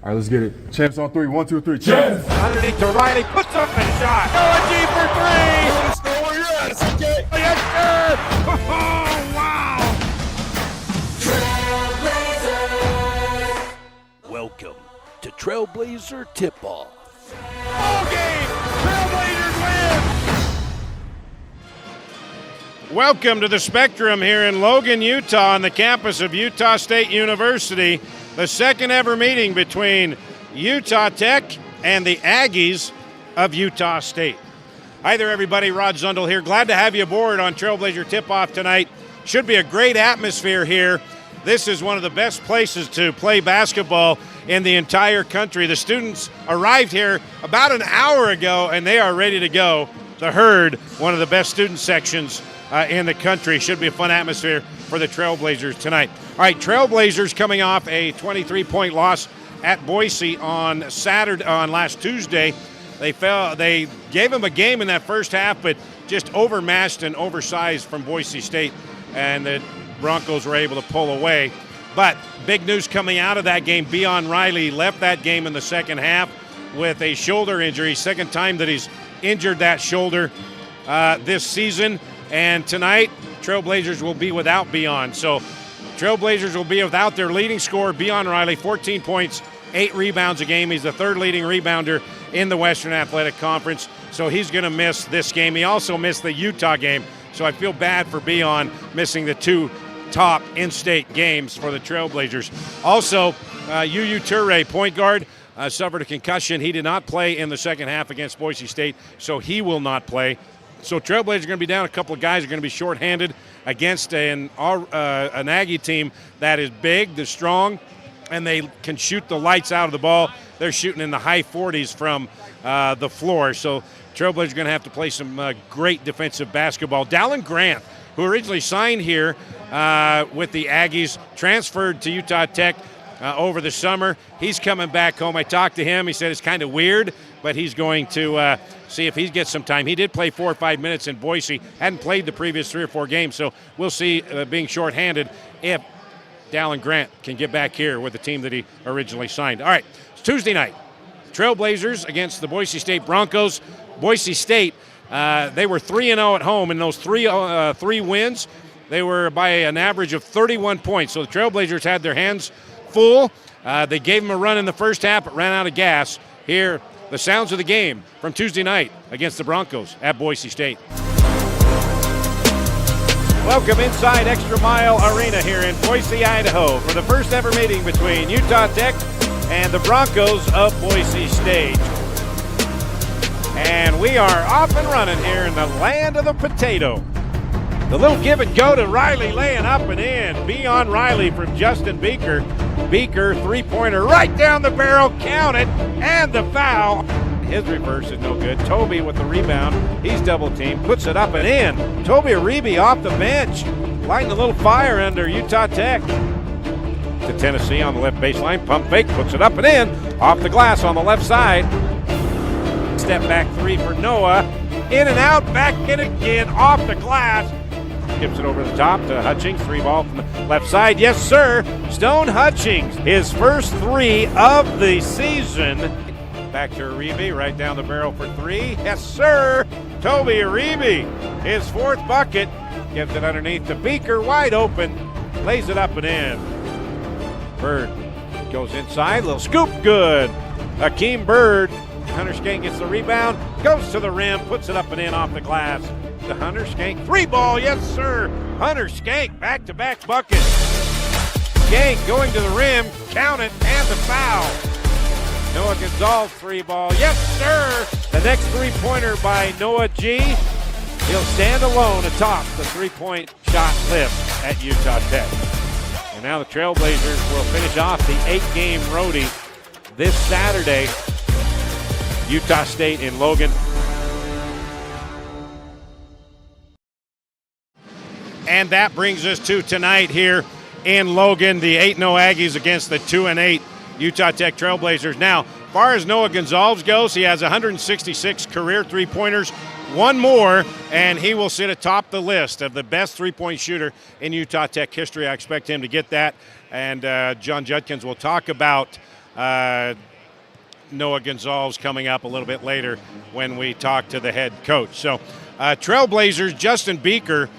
All right, let's get it. Champs on three. 1, 2, 3. Champs! Underneath to Riley, puts up a shot. Noah G for three. Yes, okay. Yes, sir. Oh, wow. Welcome to Trailblazer Tip-Off. Ball game. Trailblazers win. Welcome to the Spectrum here in Logan, Utah, on the campus of Utah State University. The second ever meeting between Utah Tech and the Aggies of Utah State. Hi there, everybody. Rod Zundel here. Glad to have you aboard on Trailblazer Tip-Off tonight. Should be a great atmosphere here. This is one of the best places to play basketball in the entire country. The students arrived here about an hour ago, and they are ready to go. The Herd, one of the best student sections in the country. Should be a fun atmosphere for the Trailblazers tonight. All right, Trailblazers coming off a 23-point loss at Boise on last Tuesday. They gave them a game in that first half, but just overmatched and oversized from Boise State, and the Broncos were able to pull away. But big news coming out of that game, Beon Riley left that game in the second half with a shoulder injury, second time that he's injured that shoulder this season. And tonight, Trailblazers will be without Beon. So Trailblazers will be without their leading scorer, Beon Riley, 14 points, 8 rebounds a game. He's the third leading rebounder in the Western Athletic Conference, so he's going to miss this game. He also missed the Utah game, so I feel bad for Beon missing the two top in-state games for the Trailblazers. Also, UU Toure, point guard, suffered a concussion. He did not play in the second half against Boise State, so he will not play. So Trailblazers are going to be down a couple of guys, are going to be shorthanded against an Aggie team that is big, they're strong, and they can shoot the lights out of the ball. They're shooting in the high 40s from the floor. So Trailblazers are going to have to play some great defensive basketball. Dallin Grant, who originally signed here with the Aggies, transferred to Utah Tech over the summer. He's coming back home. I talked to him. He said it's kind of weird, but he's going to see if he gets some time. He did play 4 or 5 minutes in Boise, hadn't played the previous 3 or 4 games, so we'll see being shorthanded if Dallin Grant can get back here with the team that he originally signed. All right, it's Tuesday night. Trailblazers against the Boise State Broncos. Boise State, they were 3-0 at home. In those three wins, they were by an average of 31 points. So the Trailblazers had their hands full. They gave them a run in the first half, but ran out of gas. Here, the sounds of the game from Tuesday night against the Broncos at Boise State. Welcome inside Extra Mile Arena here in Boise, Idaho for the first ever meeting between Utah Tech and the Broncos of Boise State. And we are off and running here in the land of the potato. The little give and go to Riley laying up and in. Beon Riley from Justin Beaker. Beaker, three-pointer right down the barrel, count it, and the foul. His reverse is no good. Toby with the rebound. He's double-teamed, puts it up and in. Toby Aribi off the bench, lighting a little fire under Utah Tech. To Tennessee on the left baseline. Pump fake, puts it up and in. Off the glass on the left side. Step back three for Noah. In and out, back in again, off the glass. Gives it over the top to Hutchings. 3-ball from the left side. Yes, sir. Stone Hutchings, his first 3 of the season. Back to Aribi, right down the barrel for 3. Yes, sir. Toby Aribi, his 4th bucket. Gives it underneath to Beaker, wide open. Lays it up and in. Bird goes inside. Little scoop, good. Hakeem Bird. Hunter Skank gets the rebound. Goes to the rim, puts it up and in off the glass. To Hunter Skank. 3-ball, yes, sir. Hunter Skank, back-to-back buckets. Skank going to the rim. Count it, and the foul. Noah Gonzalez, 3-ball. Yes, sir. The next three-pointer by Noah G. He'll stand alone atop the three-point shot list at Utah Tech. And now the Trailblazers will finish off the 8-game roadie this Saturday. Utah State in Logan. And that brings us to tonight here in Logan, the 8-0 Aggies against the 2-8 Utah Tech Trailblazers. Now, as far as Noah Gonzalez goes, he has 166 career three-pointers, one more, and he will sit atop the list of the best three-point shooter in Utah Tech history. I expect him to get that, and John Judkins will talk about Noah Gonzalez coming up a little bit later when we talk to the head coach. So, Trailblazers, Justin Beaker,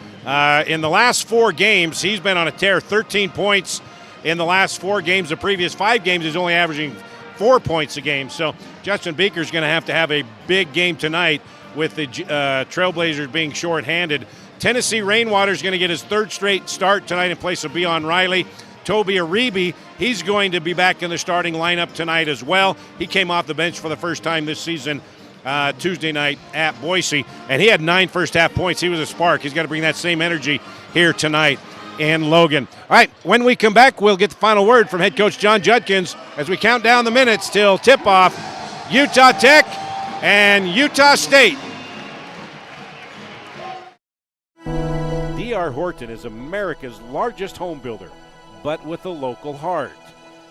in the last 4 games, he's been on a tear, 13 points in the last 4 games. The previous 5 games, he's only averaging 4 points a game. So, Justin Beaker's going to have a big game tonight with the Trailblazers being shorthanded. Tennessee Rainwater's going to get his 3rd straight start tonight in place of Beon Riley. Toby Aribi, he's going to be back in the starting lineup tonight as well. He came off the bench for the first time this season Tuesday night at Boise, and he had 9 first-half points. He was a spark. He's got to bring that same energy here tonight in Logan. All right, when we come back, we'll get the final word from head coach John Judkins as we count down the minutes till tip-off, Utah Tech and Utah State. D.R. Horton is America's largest home builder, but with a local heart.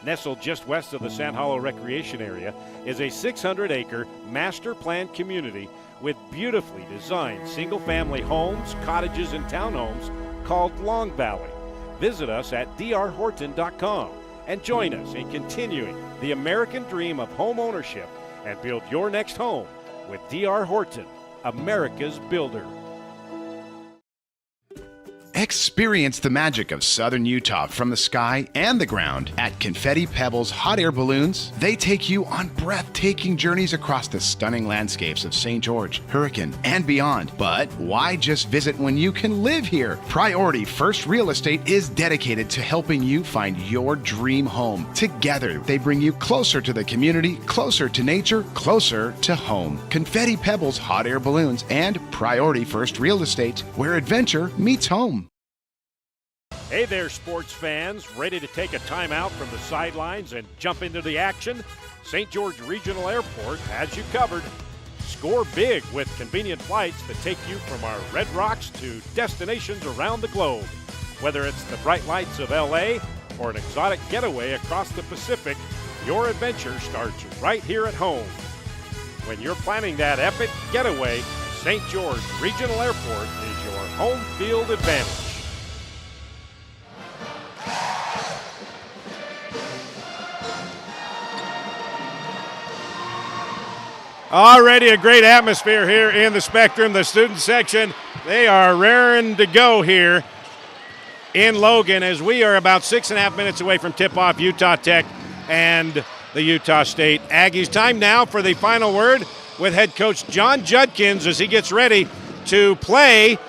Nestled just west of the Sand Hollow Recreation Area is a 600-acre master planned community with beautifully designed single-family homes, cottages, and townhomes called Long Valley. Visit us at drhorton.com and join us in continuing the American dream of home ownership and build your next home with D.R. Horton, America's builder. Experience the magic of southern Utah from the sky and the ground at Confetti Pebbles Hot Air Balloons. They take you on breathtaking journeys across the stunning landscapes of St. George, Hurricane, and beyond. But why just visit when you can live here? Priority First Real Estate is dedicated to helping you find your dream home. Together, they bring you closer to the community, closer to nature, closer to home. Confetti Pebbles Hot Air Balloons and Priority First Real Estate, where adventure meets home. Hey there, sports fans. Ready to take a timeout from the sidelines and jump into the action? St. George Regional Airport has you covered. Score big with convenient flights that take you from our Red Rocks to destinations around the globe. Whether it's the bright lights of LA or an exotic getaway across the Pacific, your adventure starts right here at home. When you're planning that epic getaway, St. George Regional Airport is your home field advantage. Already a great atmosphere here in the Spectrum. The student section, they are raring to go here in Logan as we are about 6.5 minutes away from tip-off, Utah Tech and the Utah State Aggies. Time now for the final word with head coach John Judkins as he gets ready to play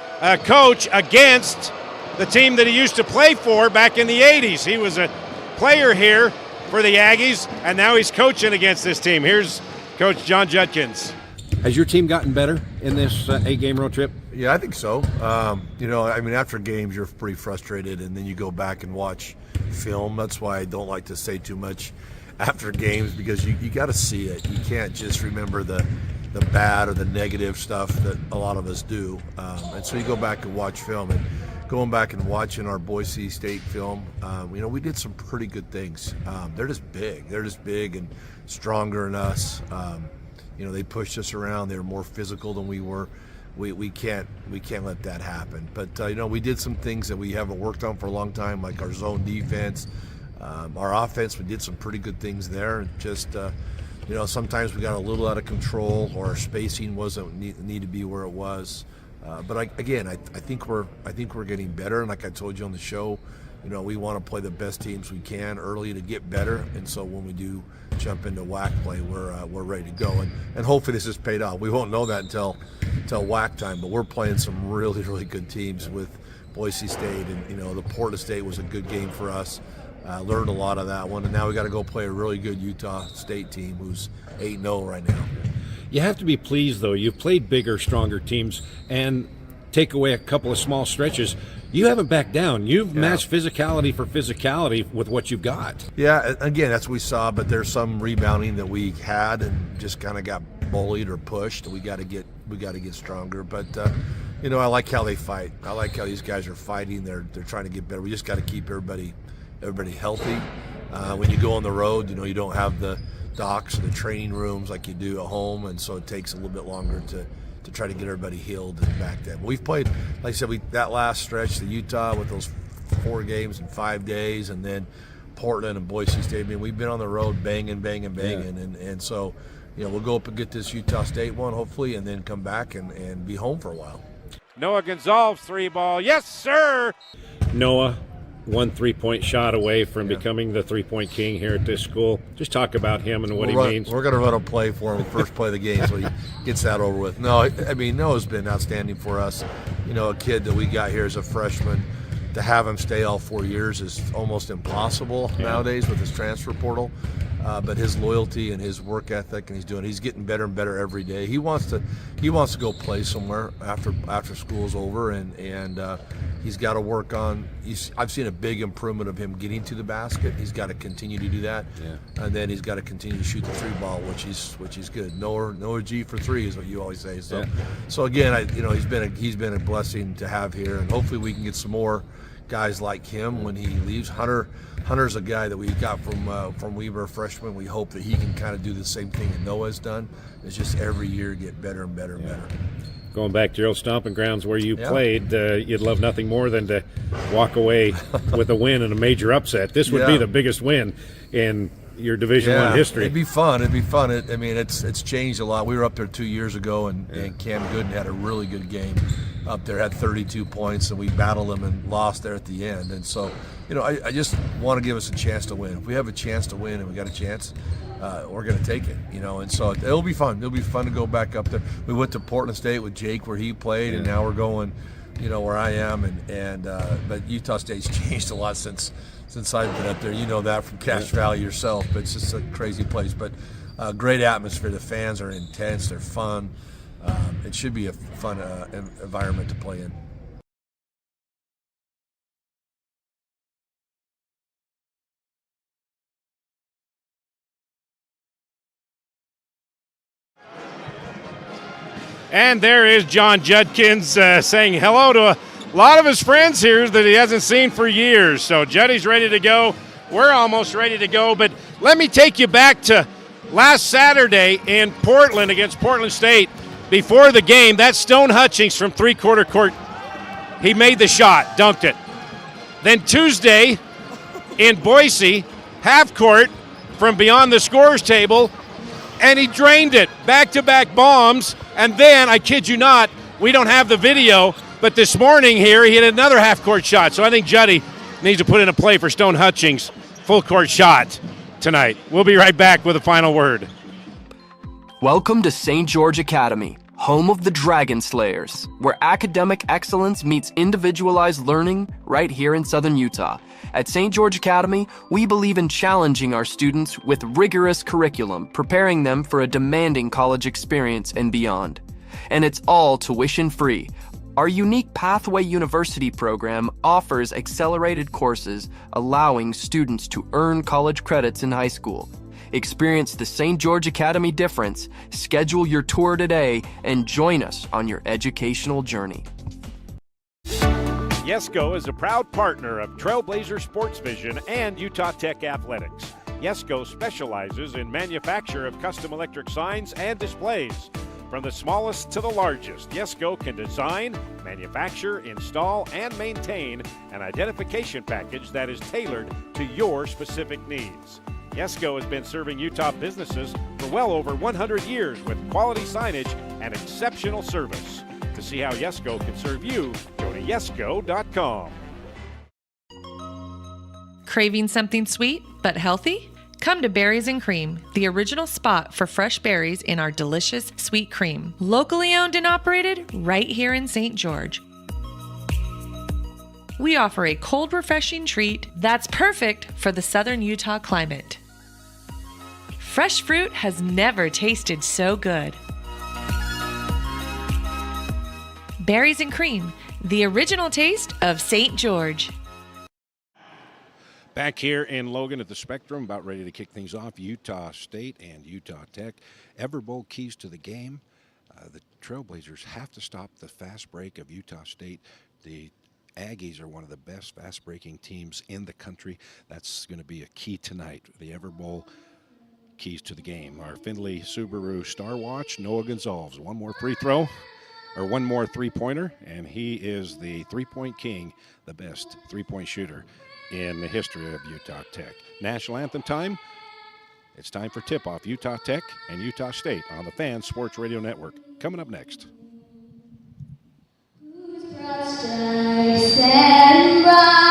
coach against the team that he used to play for back in the 80s. He was a player here for the Aggies, and now he's coaching against this team. Here's Coach John Judkins. Has your team gotten better in this 8-game road trip? Yeah, I think so. After games, you're pretty frustrated, and then you go back and watch film. That's why I don't like to say too much after games, because you got to see it. You can't just remember the bad or the negative stuff that a lot of us do. And so you go back and watch film. And going back and watching our Boise State film, we did some pretty good things. They're just big. They're just big and stronger than us. They pushed us around. They were more physical than we were. We can't let that happen. But we did some things that we haven't worked on for a long time, like our zone defense, our offense. We did some pretty good things there. Just sometimes we got a little out of control, or our spacing wasn't need to be where it was. But I think we're getting better. And like I told you on the show, we want to play the best teams we can early to get better. And so when we do jump into WAC play, we're ready to go. And hopefully this has paid off. We won't know that until WAC time. But we're playing some really, really good teams with Boise State, and the Portland State was a good game for us. Learned a lot of that one, and now we got to go play a really good Utah State team who's 8-0 right now. You have to be pleased, though. You've played bigger, stronger teams, and take away a couple of small stretches. You haven't backed down. You've matched physicality for physicality with what you've got. Yeah, again, that's what we saw, but there's some rebounding that we had and just kind of got bullied or pushed. We got to get stronger. But I like how they fight. I like how these guys are fighting. They're trying to get better. We just got to keep everybody healthy. When you go on the road, you don't have the docks or the training rooms like you do at home, and so it takes a little bit longer to try to get everybody healed and back then. We've played, like I said, that last stretch, the Utah with those 4 games in 5 days, and then Portland and Boise State. I mean, we've been on the road banging, and so, we'll go up and get this Utah State one, hopefully, and then come back and be home for a while. Noah Gonzalez, 3-ball. Yes, sir. Noah, 1 3-point shot away from becoming the 3-point king here at this school. Just talk about him and what he means. We're going to run a play for him first play of the game so he gets that over with. No, I mean, Noah's been outstanding for us. A kid that we got here as a freshman, to have him stay all 4 years is almost impossible nowadays with his transfer portal. But his loyalty and his work ethic, and he's getting better and better every day. He wants to go play somewhere after school's over, and he's got to work on. I've seen a big improvement of him getting to the basket. He's got to continue to do that, and then he's got to continue to shoot the 3-ball, which he's good. Noah G for 3 is what you always say. So again, he's been a blessing to have here, and hopefully we can get some more guys like him when he leaves. Hunter's a guy that we got from Weber, freshman. We hope that he can kind of do the same thing that Noah's done. It's just every year get better and better and better. Going back to your old stomping grounds where you played, you'd love nothing more than to walk away with a win and a major upset. This would be the biggest win in your Division I history. It'd be fun. It's changed a lot. We were up there 2 years ago, and Cam Gooden had a really good game up there, had 32 points, and we battled him and lost there at the end. And so, I just want to give us a chance to win. If we have a chance to win and we got a chance, we're going to take it, and so it'll be fun. It'll be fun to go back up there. We went to Portland State with Jake where he played, and now we're going, where I am, but Utah State's changed a lot since I've been up there. You know that from Cache Valley yourself, but it's just a crazy place. But great atmosphere. The fans are intense. They're fun. It should be a fun environment to play in. And there is John Judkins saying hello to a lot of his friends here that he hasn't seen for years. So Juddy's ready to go. We're almost ready to go. But let me take you back to last Saturday in Portland against Portland State. Before the game, that Stone Hutchings from three-quarter court, he made the shot, dunked it. Then Tuesday in Boise, half court from beyond the scorer's table, and he drained it. Back-to-back bombs. And then, I kid you not, we don't have the video, but this morning here, he hit another half-court shot. So I think Juddy needs to put in a play for Stone Hutchings' full-court shot tonight. We'll be right back with a final word. Welcome to St. George Academy, home of the Dragon Slayers, where academic excellence meets individualized learning right here in Southern Utah. At St. George Academy, we believe in challenging our students with rigorous curriculum, preparing them for a demanding college experience and beyond. And it's all tuition-free. Our unique Pathway University program offers accelerated courses, allowing students to earn college credits in high school. Experience the St. George Academy difference, schedule your tour today, and join us on your educational journey. Yesco is a proud partner of Trailblazer Sports Vision and Utah Tech Athletics. Yesco specializes in manufacture of custom electric signs and displays. From the smallest to the largest, Yesco can design, manufacture, install, and maintain an identification package that is tailored to your specific needs. Yesco has been serving Utah businesses for well over 100 years with quality signage and exceptional service. To see how Yesco can serve you, go to yesco.com. Craving something sweet but healthy? Come to Berries and Cream, the original spot for fresh berries in our delicious sweet cream. Locally owned and operated right here in St. George. We offer a cold, refreshing treat that's perfect for the southern Utah climate. Fresh fruit has never tasted so good. Berries and Cream, the original taste of St. George. Back here in Logan at the Spectrum, about ready to kick things off. Utah State and Utah Tech. Everbowl keys to the game. The Trailblazers have to stop the fast break of Utah State. The Aggies are one of the best fast-breaking teams in the country. That's going to be a key tonight. The Everbowl keys to the game. Our Findlay Subaru Star Watch, Noah Gonzalez. One more free throw, or one more three-pointer, and he is the three-point king, the best three-point shooter in the history of Utah Tech. National anthem time. It's time for tip-off Utah Tech and Utah State on the Fan Sports Radio Network. Coming up next. Stripes and bright.